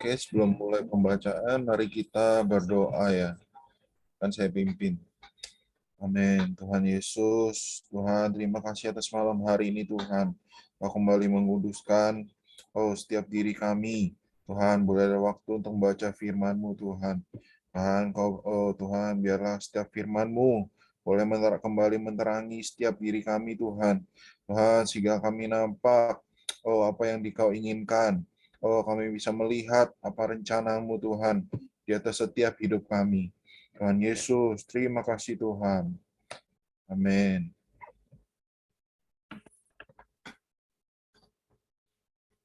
Oke, sebelum mulai pembacaan, mari kita berdoa ya. Kan saya pimpin. Amin. Tuhan Yesus, Tuhan terima kasih atas malam hari ini Tuhan. Kau kembali menguduskan setiap diri kami. Tuhan, boleh ada waktu untuk membaca firman-Mu Tuhan. Tuhan, Tuhan, biarlah setiap firman-Mu boleh kembali menerangi setiap diri kami Tuhan. Tuhan, sehingga kami nampak apa yang Kau inginkan. Kami bisa melihat apa rencana-Mu Tuhan di atas setiap hidup kami. Tuhan Yesus, terima kasih Tuhan. Amin.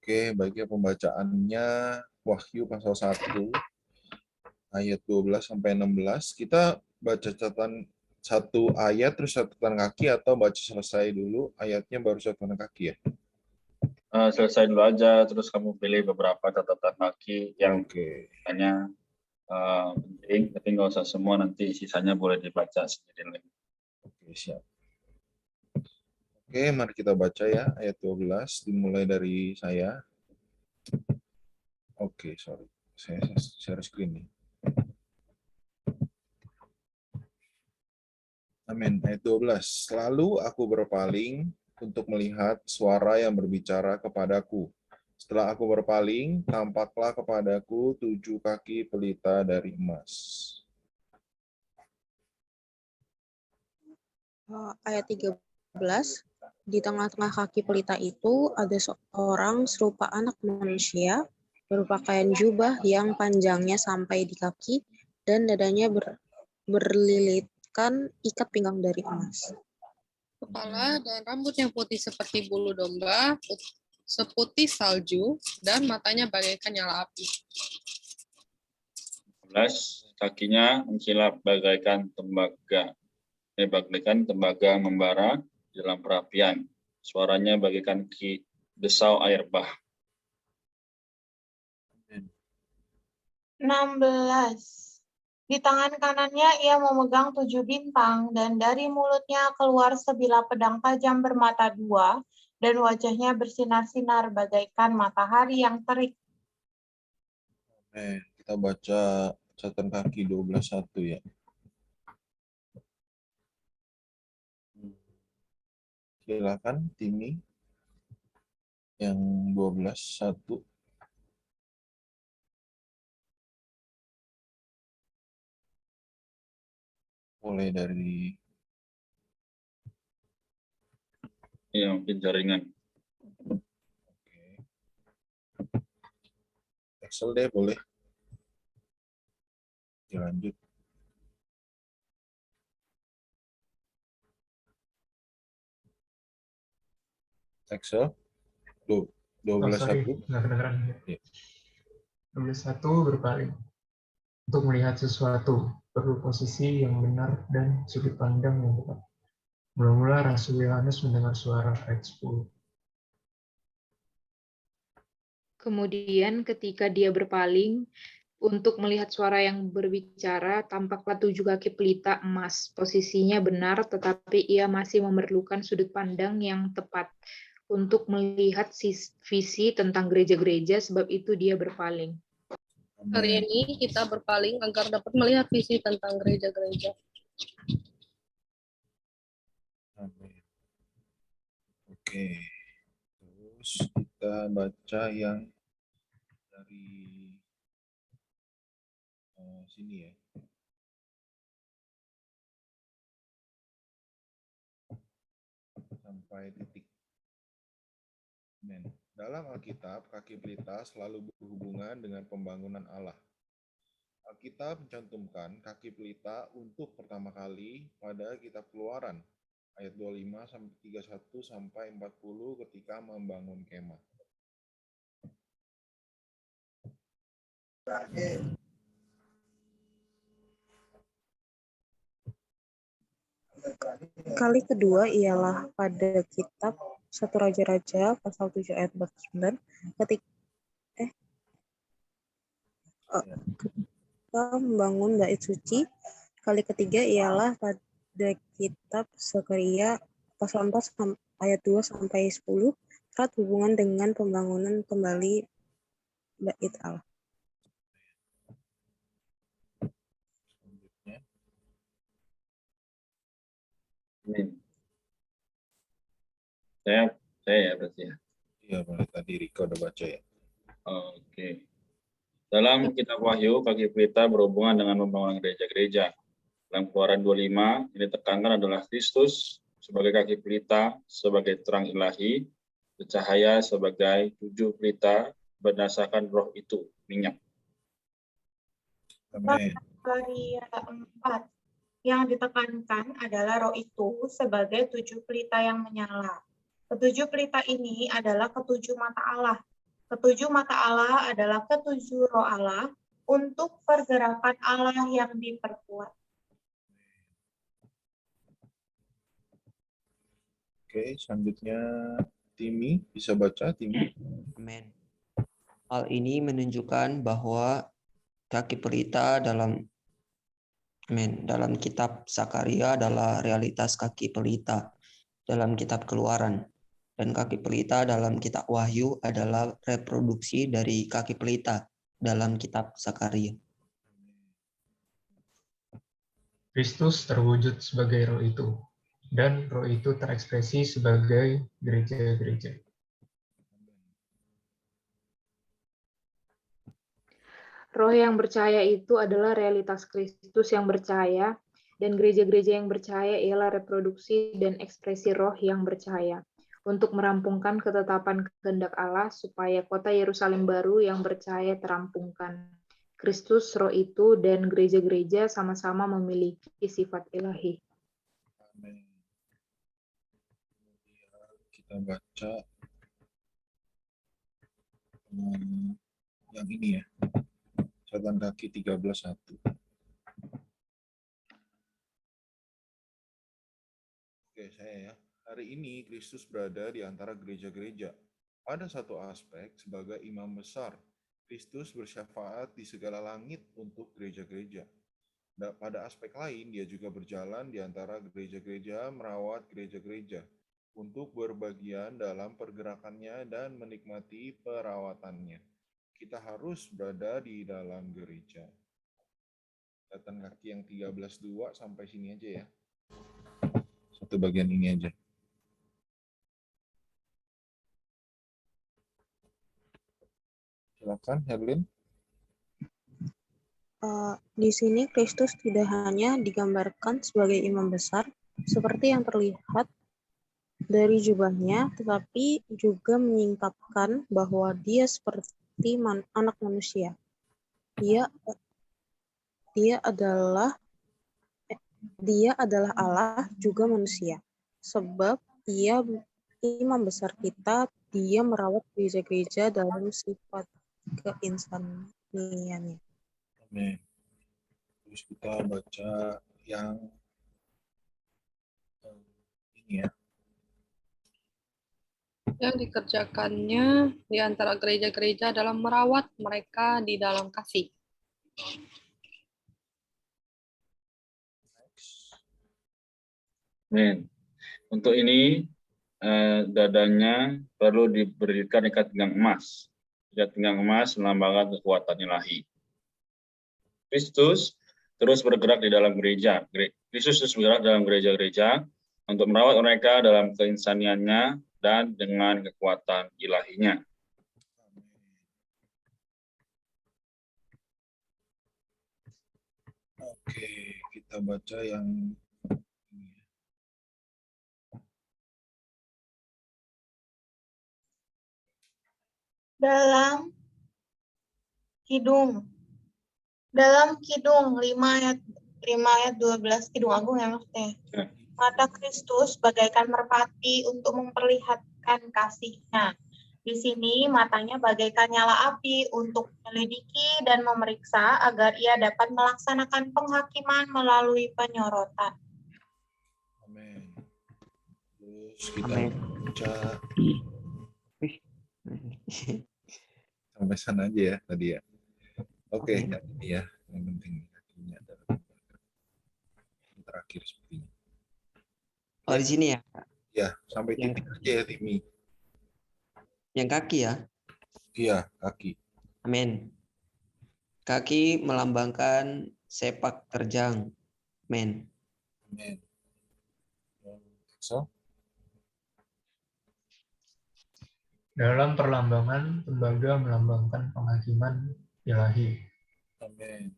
Oke, baiknya pembacaannya Wahyu pasal 1 ayat 12 sampai 16. Kita baca catatan satu ayat terus catatan kaki atau baca selesai dulu ayatnya baru catatan kaki ya? Selesai dulu aja, terus kamu pilih beberapa catatan kaki yang hanya penting, tapi nggak usah semua, nanti sisanya boleh dibaca sendiri lagi. Oke, siap. Oke, mari kita baca ya ayat 12 dimulai dari saya. Oke, sorry. Saya share screen nih. Amin. Ayat 12. Lalu aku berpaling untuk melihat suara yang berbicara kepadaku. Setelah aku berpaling, tampaklah kepadaku 7 kaki pelita dari emas. Ayat 13. Di tengah-tengah kaki pelita itu ada seorang serupa anak manusia, berpakaian jubah yang panjangnya sampai di kaki, dan dadanya berlilitkan ikat pinggang dari emas. Kepala dan rambut yang putih seperti bulu domba, seputih salju, dan matanya bagaikan nyala api. 11. Kakinya mengkilap bagaikan tembaga. Bagaikan tembaga membara di dalam perapian. Suaranya bagaikan desau air bah. 16. Di tangan kanannya ia memegang 7 bintang, dan dari mulutnya keluar sebilah pedang tajam bermata 2, dan wajahnya bersinar-sinar bagaikan matahari yang terik. Kita baca catatan kaki 12:1 ya. Silakan Timi yang 12:1. Mulai dari Mungkin jaringan. Excel deh boleh. Lanjut. Excel 12:1. Nggak kedengeran. 12:1 berpaling untuk melihat sesuatu, perlu posisi yang benar dan sudut pandang yang tepat. Mula-mula Rasul Yohanes mendengar suara ayat 10. Kemudian ketika dia berpaling untuk melihat suara yang berbicara, tampaklah 7 kaki pelita emas. Posisinya benar, tetapi ia masih memerlukan sudut pandang yang tepat untuk melihat visi tentang gereja-gereja, sebab itu dia berpaling. Hari ini kita berpaling agar dapat melihat visi tentang gereja-gereja. Amin. Oke. Terus kita baca yang dari sini ya. Sampai titik. Amen. Dalam Alkitab, kaki pelita selalu berhubungan dengan pembangunan Allah. Alkitab mencantumkan kaki pelita untuk pertama kali pada kitab Keluaran ayat 25 sampai 31 sampai 40 ketika membangun kemah. Kali kedua ialah pada kitab 1 Raja-Raja pasal 7 ayat 49 ketika membangun bait suci. Kali ketiga ialah pada kitab Zakaria pasal 4 ayat 2 sampai 10 erat hubungan dengan pembangunan kembali bait Allah. Amin. Saya ya berarti ya. Iya, boleh. Tadi Rika udah baca ya. Oke. Dalam kitab Wahyu, kaki pelita berhubungan dengan pembangunan gereja-gereja. Dalam Keluaran 25, ini ditekankan adalah Kristus sebagai kaki pelita, sebagai terang ilahi, bercahaya sebagai 7 pelita berdasarkan roh itu, minyak. Amin. Zakaria 4. Yang ditekankan adalah roh itu sebagai 7 pelita yang menyala. Ketujuh pelita ini adalah ketujuh mata Allah. Ketujuh mata Allah adalah ketujuh roh Allah untuk pergerakan Allah yang diperkuat. Oke, selanjutnya Timi, bisa baca Timi? Amin. Hal ini menunjukkan bahwa kaki pelita dalam kitab Zakaria adalah realitas kaki pelita dalam kitab Keluaran, dan kaki pelita dalam kitab Wahyu adalah reproduksi dari kaki pelita dalam kitab Zakaria. Kristus terwujud sebagai roh itu, dan roh itu terekspresi sebagai gereja-gereja. Roh yang percaya itu adalah realitas Kristus yang percaya, dan gereja-gereja yang percaya ialah reproduksi dan ekspresi roh yang percaya, untuk merampungkan ketetapan kehendak Allah supaya kota Yerusalem baru yang percaya terampungkan. Kristus, roh itu, dan gereja-gereja sama-sama memiliki sifat ilahi. Amin. Kita baca yang ini ya. Catatan kaki 13:1. Oke, saya ya. Hari ini Kristus berada di antara gereja-gereja. Pada satu aspek, sebagai imam besar, Kristus bersyafaat di segala langit untuk gereja-gereja. Pada aspek lain, dia juga berjalan di antara gereja-gereja, merawat gereja-gereja, untuk berbagian dalam pergerakannya dan menikmati perawatannya. Kita harus berada di dalam gereja. Catatan kaki yang 13:2 sampai sini aja ya. Satu bagian ini aja. Silakan, Herlin. Di sini Kristus tidak hanya digambarkan sebagai imam besar seperti yang terlihat dari jubahnya, tetapi juga menyingkapkan bahwa dia seperti anak manusia. Dia adalah Allah juga manusia. Sebab ia imam besar kita, dia merawat gereja-gereja dalam sifat keinsaniannya. Amin. Terus kita baca yang ini ya. Yang dikerjakannya di antara gereja-gereja dalam merawat mereka di dalam kasih. Amin. Untuk ini, dadanya perlu diberikan ikat pinggang emas. Ikat pinggang emas melambangkan kekuatan ilahi. Kristus terus bergerak di dalam gereja. Kristus terus bergerak dalam gereja-gereja untuk merawat mereka dalam keinsaniannya dan dengan kekuatan ilahinya. Oke, kita baca yang Dalam Kidung 5 ayat 12, Kidung Agung ya maksudnya. Mata Kristus bagaikan merpati untuk memperlihatkan kasih-Nya. Di sini matanya bagaikan nyala api untuk menyelidiki dan memeriksa agar ia dapat melaksanakan penghakiman melalui penyorotan. Amin. Terus kita baca sampai sana aja ya tadi ya. Oke, yang ini ya, yang penting kakinya adalah yang terakhir sepertinya. Oh, di sini ya? Ya, sampai titik aja ya, Timi. Yang kaki ya? Iya, kaki. Amin. Kaki melambangkan sepak terjang. Amin. Amin. So, Dalam perlambangan, tembaga melambangkan penghakiman ilahi. amin.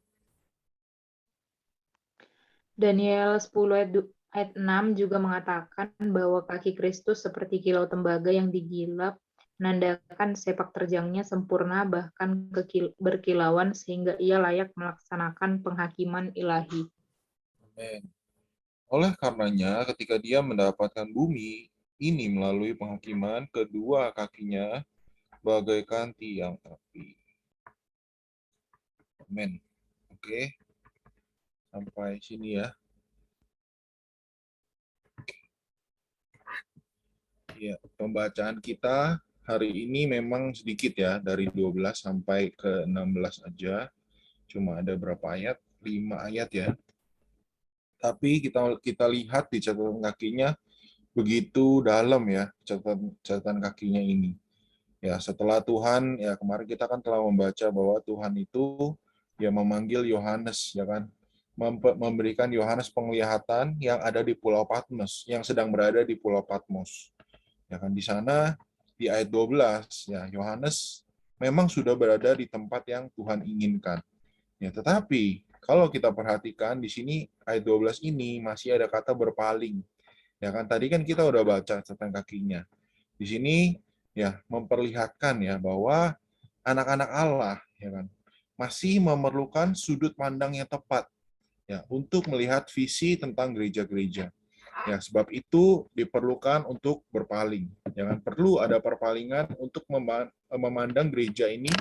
Daniel 10 ayat 6 juga mengatakan bahwa kaki Kristus seperti kilau tembaga yang digilap, menandakan sepak terjangnya sempurna bahkan berkilauan sehingga ia layak melaksanakan penghakiman ilahi. Amin. Oleh karenanya, ketika dia mendapatkan bumi ini melalui penghakiman, kedua kakinya bagaikan tiang api. Amin. Oke. Sampai sini ya. Ya, pembacaan kita hari ini memang sedikit ya, dari 12 sampai ke 16 aja. Cuma ada berapa ayat? 5 ayat ya. Tapi kita lihat di catatan kakinya begitu dalam ya, catatan kakinya ini. Ya, setelah Tuhan, ya kemarin kita kan telah membaca bahwa Tuhan itu ya memanggil Yohanes, ya kan, memberikan Yohanes penglihatan yang ada di Pulau Patmos, yang sedang berada di Pulau Patmos. Ya kan, di sana di ayat 12 ya, Yohanes memang sudah berada di tempat yang Tuhan inginkan. Ya, tetapi kalau kita perhatikan di sini ayat 12 ini masih ada kata berpaling. Ya kan, tadi kan kita udah baca catatan kakinya. Di sini ya memperlihatkan ya bahwa anak-anak Allah ya kan masih memerlukan sudut pandang yang tepat ya untuk melihat visi tentang gereja-gereja. Ya, sebab itu diperlukan untuk berpaling. Jangan perlu ada perpalingan untuk memandang gereja ini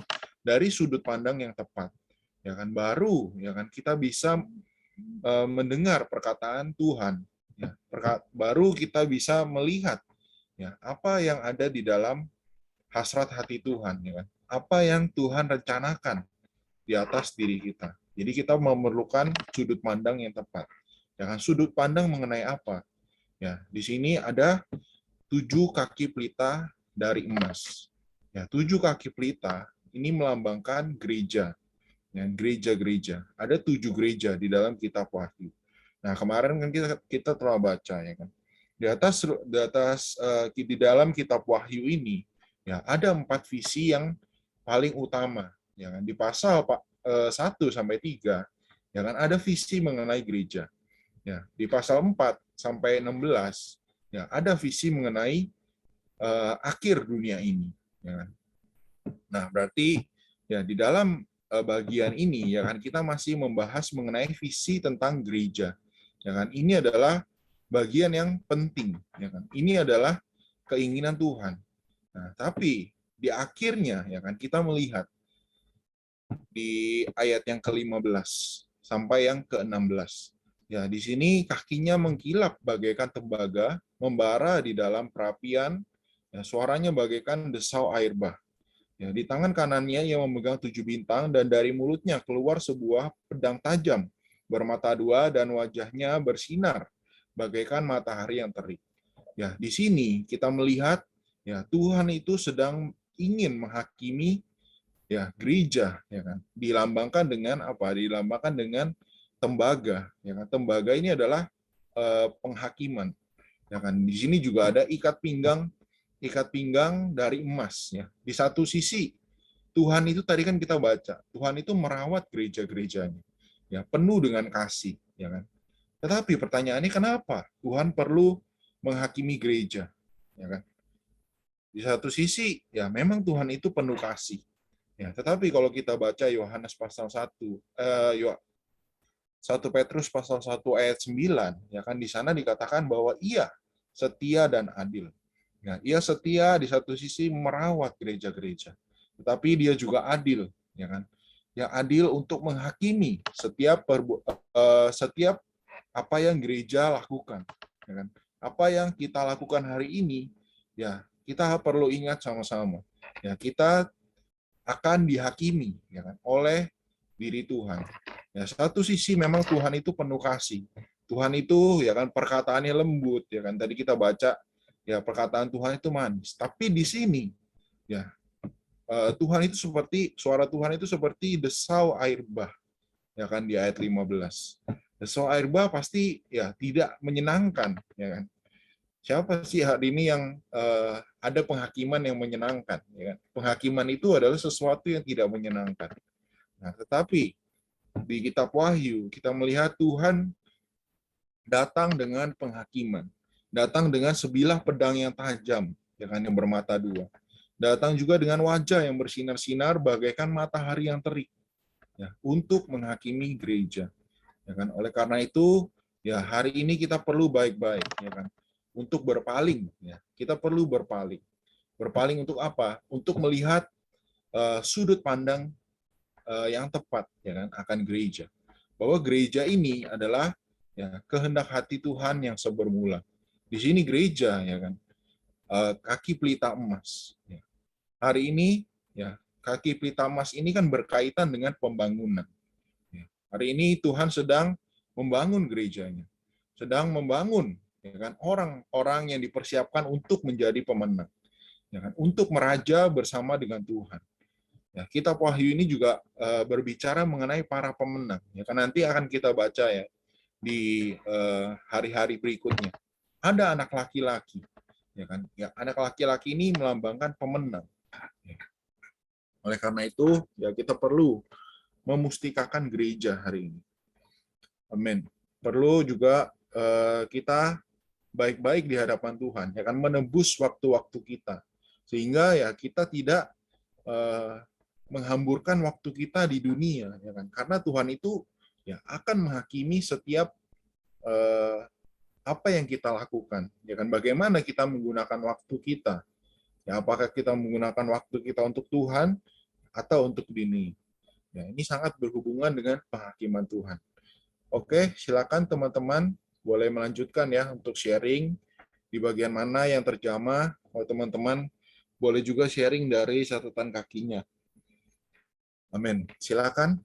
dari sudut pandang yang tepat. Ya kan, baru ya kan kita bisa mendengar perkataan Tuhan. Ya, baru kita bisa melihat ya apa yang ada di dalam hasrat hati Tuhan, ya kan? Apa yang Tuhan rencanakan di atas diri kita. Jadi kita memerlukan sudut pandang yang tepat. Jangan sudut pandang mengenai apa. Ya, di sini ada 7 kaki pelita dari emas. Ya, 7 kaki pelita ini melambangkan gereja. Ya, gereja-gereja. Ada 7 gereja di dalam kitab Wahyu. Nah, kemarin kan kita telah baca ya kan. Di dalam kitab Wahyu ini ya ada 4 visi yang paling utama. Ya kan, di pasal 1 sampai 3 ya kan ada visi mengenai gereja. Ya, di pasal 4 sampai 16 ya ada visi mengenai akhir dunia ini, ya kan. Nah, berarti ya di dalam bagian ini ya kan kita masih membahas mengenai visi tentang gereja. Ya kan, ini adalah bagian yang penting, ya kan. Ini adalah keinginan Tuhan. Nah, tapi di akhirnya ya kan kita melihat di ayat yang ke-15 sampai yang ke-16. Ya, di sini kakinya mengkilap bagaikan tembaga, membara di dalam perapian, ya, suaranya bagaikan desau air bah. Ya, di tangan kanannya ia memegang 7 bintang, dan dari mulutnya keluar sebuah pedang tajam, bermata 2, dan wajahnya bersinar, bagaikan matahari yang terik. Ya, di sini kita melihat ya Tuhan itu sedang ingin menghakimi ya gereja, ya kan, dilambangkan dengan apa? Dilambangkan dengan tembaga, ya kan. Tembaga ini adalah penghakiman, ya kan. Di sini juga ada ikat pinggang dari emas, ya. Di satu sisi Tuhan itu tadi kan kita baca, Tuhan itu merawat gereja-gerejanya, ya, penuh dengan kasih, ya kan. Tetapi pertanyaannya kenapa Tuhan perlu menghakimi gereja, ya kan? Di satu sisi ya memang Tuhan itu penuh kasih. Ya, tetapi kalau kita baca Yohanes pasal 1, 1 Petrus pasal 1 ayat 9, ya kan di sana dikatakan bahwa ia setia dan adil. Ya, ia setia di satu sisi merawat gereja-gereja, tetapi dia juga adil, ya kan? Ya, adil untuk menghakimi setiap apa yang gereja lakukan, ya kan? Apa yang kita lakukan hari ini, ya kita perlu ingat sama-sama. Ya, kita akan dihakimi ya kan, oleh diri Tuhan. Ya, satu sisi memang Tuhan itu penuh kasih. Tuhan itu ya kan perkataannya lembut, ya kan. Tadi kita baca ya perkataan Tuhan itu manis. Tapi di sini ya Tuhan itu seperti suara Tuhan itu seperti desau air bah. Ya kan di ayat 15. Desau air bah pasti ya tidak menyenangkan, ya kan. Siapa sih hari ini yang ada penghakiman yang menyenangkan? Ya kan? Penghakiman itu adalah sesuatu yang tidak menyenangkan. Nah, tetapi di kitab Wahyu kita melihat Tuhan datang dengan penghakiman, datang dengan sebilah pedang yang tajam, ya kan, yang bermata dua. Datang juga dengan wajah yang bersinar-sinar bagaikan matahari yang terik, ya, untuk menghakimi gereja. Ya kan? Oleh karena itu, ya hari ini kita perlu baik-baik, ya kan, untuk berpaling. Ya. Kita perlu berpaling. Berpaling untuk apa? Untuk melihat sudut pandang yang tepat, ya kan, akan gereja. Bahwa gereja ini adalah ya kehendak hati Tuhan yang sebermula. Di sini gereja, ya kan, kaki pelita emas. Ya. Hari ini, ya kaki pelita emas ini kan berkaitan dengan pembangunan. Ya. Hari ini Tuhan sedang membangun gerejanya, sedang membangun, ya kan, orang-orang yang dipersiapkan untuk menjadi pemenang, ya kan, untuk meraja bersama dengan Tuhan. Ya, kitab Wahyu ini juga berbicara mengenai para pemenang. Ya kan, nanti akan kita baca ya di hari-hari berikutnya. Ada anak laki-laki, ya kan? Ya, anak laki-laki ini melambangkan pemenang. Ya. Oleh karena itu, ya kita perlu memustikakan gereja hari ini. Amin. Perlu juga kita baik-baik di hadapan Tuhan, ya kan, menebus waktu-waktu kita, sehingga ya kita tidak menghamburkan waktu kita di dunia, ya kan, karena Tuhan itu ya akan menghakimi setiap apa yang kita lakukan, ya kan, bagaimana kita menggunakan waktu kita, ya apakah kita menggunakan waktu kita untuk Tuhan atau untuk dunia. Ya, ini sangat berhubungan dengan penghakiman Tuhan. Oke, silakan teman-teman boleh melanjutkan ya untuk sharing di bagian mana yang terjamah. Kalau teman-teman boleh juga sharing dari catatan kakinya. Amin. Silakan.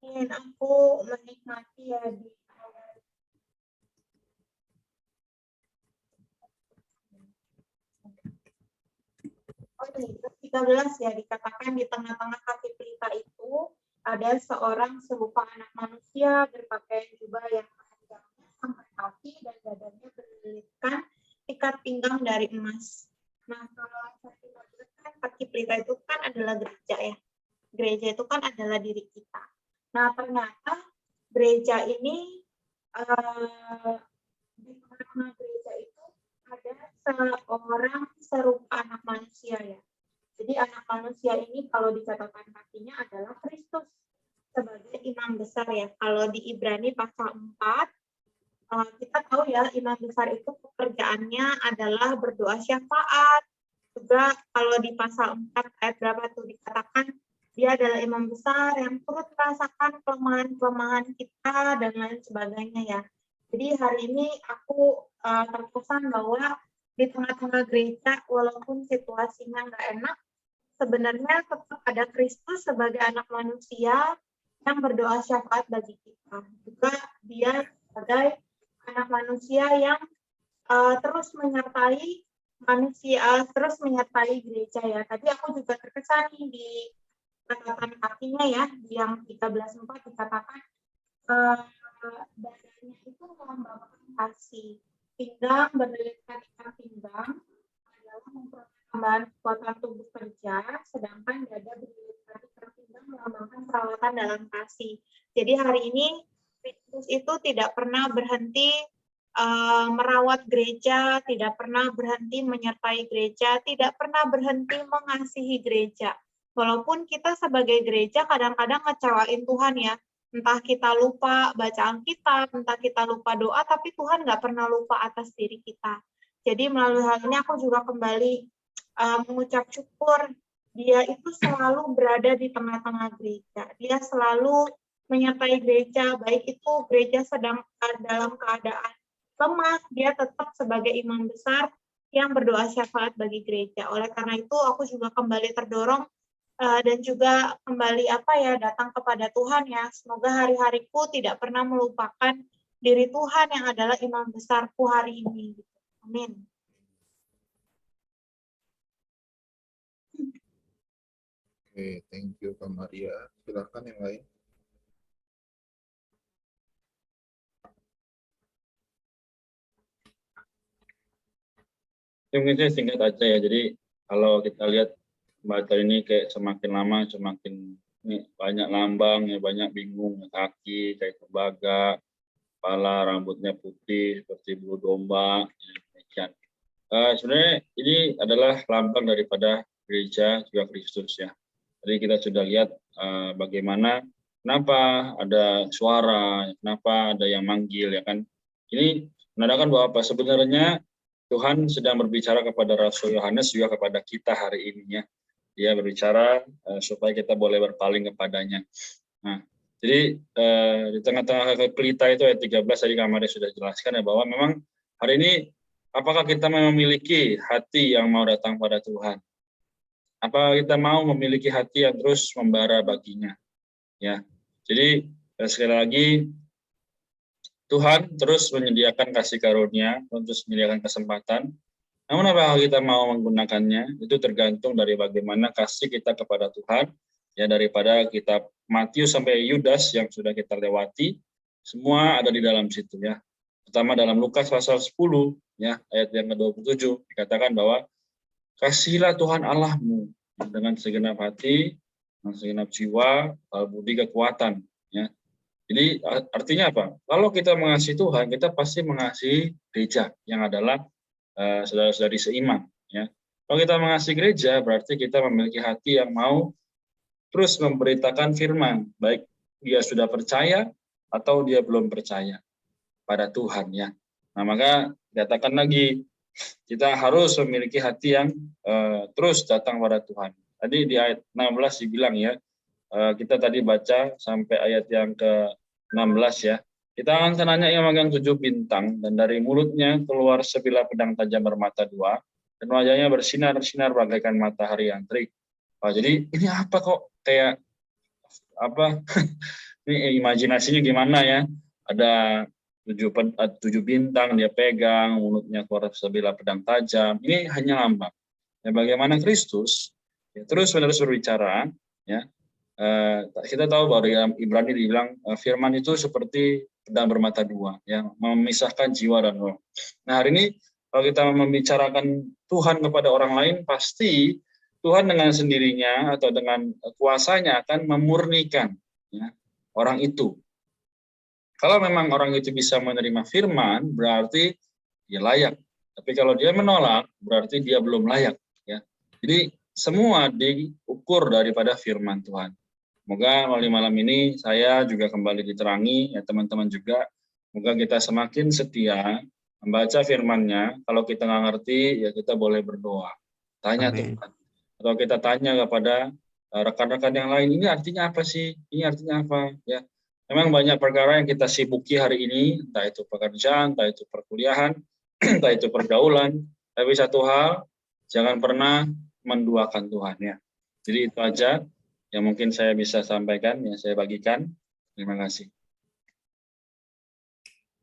Dan aku menikmati ya di ini 13 ya, dikatakan di tengah-tengah kaki pelita itu ada seorang serupa anak manusia berpakaian jubah yang panjangnya sampai kaki dan badannya berlilitkan ikat pinggang dari emas. Nah, kalau kita lihat kan kaki pelita itu kan adalah gereja ya. Gereja itu kan adalah diri kita. Nah, ternyata gereja ini di tengah-tengah gereja itu ada seorang serupa anak manusia ya. Jadi anak manusia ini kalau di catatan kakinya adalah Kristus sebagai imam besar ya. Kalau di Ibrani pasal 4, kita tahu ya imam besar itu pekerjaannya adalah berdoa syafaat. Juga kalau di pasal 4 ayat berapa tuh dikatakan dia adalah imam besar yang turut merasakan kelemahan-kelemahan kita dan lain sebagainya ya. Jadi hari ini aku terkesan bahwa di tengah-tengah gereja walaupun situasinya nggak enak, sebenarnya tetap ada Kristus sebagai anak manusia yang berdoa syafaat bagi kita. Juga dia sebagai anak manusia yang terus menyertai manusia, terus menyertai gereja ya. Tadi aku juga terkesan nih di catatan kakinya ya, di yang 13:4 dikatakan badannya itu melambangkan kasih. Pinggang berlilitkan ikat pinggang adalah memperoleh tambahan kekuatan tubuh kerja, sedangkan dada berlilitkan ikat pinggang melambangkan perawatan dalam kasih. Jadi hari ini Kristus itu tidak pernah berhenti merawat gereja, tidak pernah berhenti menyertai gereja, tidak pernah berhenti mengasihi gereja. Walaupun kita sebagai gereja kadang-kadang ngecewain Tuhan ya, entah kita lupa baca Alkitab, entah kita lupa doa, tapi Tuhan nggak pernah lupa atas diri kita. Jadi melalui hal ini aku juga kembali mengucap syukur, dia itu selalu berada di tengah-tengah gereja. Dia selalu menyertai gereja, baik itu gereja sedang dalam keadaan lemah, dia tetap sebagai imam besar yang berdoa syafaat bagi gereja. Oleh karena itu aku juga kembali terdorong dan juga kembali datang kepada Tuhan ya. Semoga hari-hariku tidak pernah melupakan diri Tuhan yang adalah imam besarku hari ini. Amin. Oke, thank you Kak Maria. Silakan yang lain. Mungkin saya singkat aja ya. Jadi kalau kita lihat baca ini kayak semakin lama semakin banyak lambang ya, banyak bingung, kaki kayak tembaga, kepala rambutnya putih seperti bulu domba, ya, demikian. Sebenarnya ini adalah lambang daripada gereja juga Kristus ya. Jadi kita sudah lihat bagaimana kenapa ada suara, kenapa ada yang manggil ya kan. Ini menandakan bahwa apa sebenarnya Tuhan sedang berbicara kepada Rasul Yohanes juga kepada kita hari ini ya. Dia berbicara supaya kita boleh berpaling kepadanya. Nah, jadi di tengah-tengah pelita itu ayat 13 tadi Kak Maria sudah jelaskan ya bahwa memang hari ini apakah kita memiliki hati yang mau datang pada Tuhan? Apa kita mau memiliki hati yang terus membara baginya? Ya. Jadi sekali lagi Tuhan terus menyediakan kasih karunia, terus menyediakan kesempatan. Namun apakah kita mau menggunakannya? Itu tergantung dari bagaimana kasih kita kepada Tuhan. Ya, daripada kitab Matius sampai Yudas yang sudah kita lewati, semua ada di dalam situ ya. Pertama dalam Lukas pasal 10 ya, ayat yang ke-27 dikatakan bahwa kasihilah Tuhan Allahmu dengan segenap hati, dengan segenap jiwa, budi, kekuatan ya. Jadi artinya apa? Kalau kita mengasihi Tuhan, kita pasti mengasihi gereja yang adalah saudara-saudari seiman. Ya. Kalau kita mengasihi gereja, berarti kita memiliki hati yang mau terus memberitakan firman, baik dia sudah percaya atau dia belum percaya pada Tuhan. Ya. Nah maka katakan lagi, kita harus memiliki hati yang terus datang pada Tuhan. Tadi di ayat 16 dibilang ya, kita tadi baca sampai ayat yang ke-16 ya. Kita akan kenanya yang memegang 7 bintang, dan dari mulutnya keluar sebilah pedang tajam bermata 2, dan wajahnya bersinar-sinar bagaikan matahari yang terik. Jadi ini apa kok kayak apa? Ini imajinasinya gimana ya? Ada 7 bintang dia pegang, mulutnya keluar sebilah pedang tajam. Ini hanya lambang. Ya, bagaimana Kristus ya, terus-menerus berbicara ya. Kita tahu bahwa dalam Ibrani dibilang firman itu seperti pedang bermata 2 yang memisahkan jiwa dan roh. Nah hari ini kalau kita membicarakan Tuhan kepada orang lain, pasti Tuhan dengan sendirinya atau dengan kuasanya akan memurnikan ya, orang itu. Kalau memang orang itu bisa menerima firman, berarti dia layak. Tapi kalau dia menolak, berarti dia belum layak. Ya. Jadi semua diukur daripada firman Tuhan. Semoga melalui malam ini saya juga kembali diterangi, ya teman-teman juga. Semoga kita semakin setia membaca firman-Nya. Kalau kita nggak ngerti, ya kita boleh berdoa. Tanya Amin. Tuhan. Atau kita tanya kepada rekan-rekan yang lain, ini artinya apa sih? Ini artinya apa? Ya. Memang banyak perkara yang kita sibuki hari ini, entah itu pekerjaan, entah itu perkuliahan, entah itu pergaulan. Tapi satu hal, jangan pernah menduakan Tuhan ya. Jadi itu aja yang mungkin saya bisa sampaikan, yang saya bagikan. Terima kasih.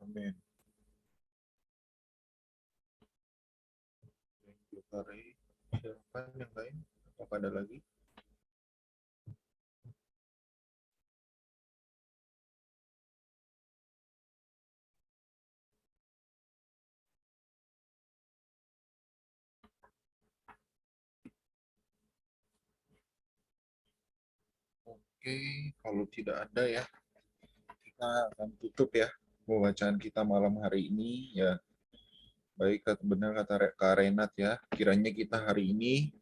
Amin. Thank you, Kari. Silakan yang lain. Apakah ada lagi? Oke, kalau tidak ada ya, kita akan tutup ya pembacaan kita malam hari ini ya. Baik, benar kata Kak Renat ya. Kiranya kita hari ini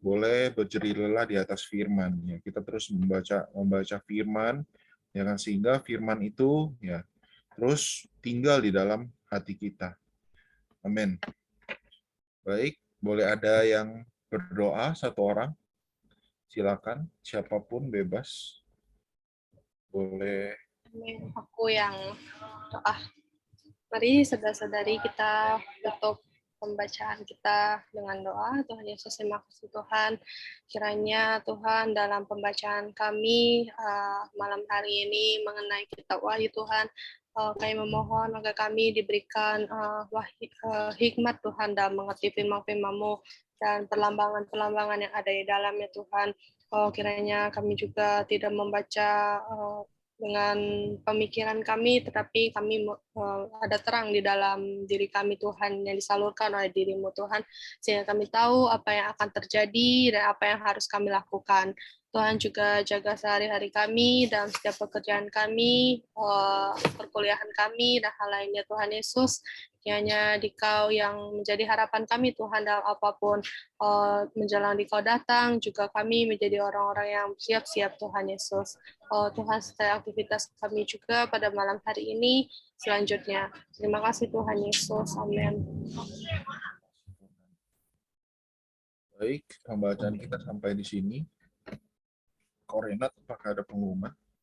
boleh berjeri lelah di atas firman ya. Kita terus membaca firman ya kan, sehingga firman itu ya terus tinggal di dalam hati kita. Amin. Baik, boleh ada yang berdoa satu orang? Silakan, siapapun bebas. Boleh. Aku yang doa. Mari saudara-saudari kita tutup pembacaan kita dengan doa. Tuhan Yesus, terima kasih Tuhan. Kiranya Tuhan dalam pembacaan kami malam hari ini mengenai kitab Wahyu Tuhan, kami memohon agar kami diberikan hikmat Tuhan dalam mengerti firman-firman-Mu dan perlambangan-perlambangan yang ada di dalamnya Tuhan. Kiranya kami juga tidak membaca dengan pemikiran kami, tetapi kami ada terang di dalam diri kami Tuhan, yang disalurkan oleh diri-Mu Tuhan, sehingga kami tahu apa yang akan terjadi dan apa yang harus kami lakukan. Tuhan juga jaga sehari-hari kami dalam setiap pekerjaan kami, perkuliahan kami, dan hal lainnya Tuhan Yesus. Kiranya Dikau yang menjadi harapan kami Tuhan dalam apapun, menjelang Dikau datang, juga kami menjadi orang-orang yang siap-siap Tuhan Yesus. Tuhan sertai aktivitas kami juga pada malam hari ini selanjutnya. Terima kasih Tuhan Yesus. Amin. Baik, pembacaan kita sampai di sini. Korenat, apakah ada pengumuman?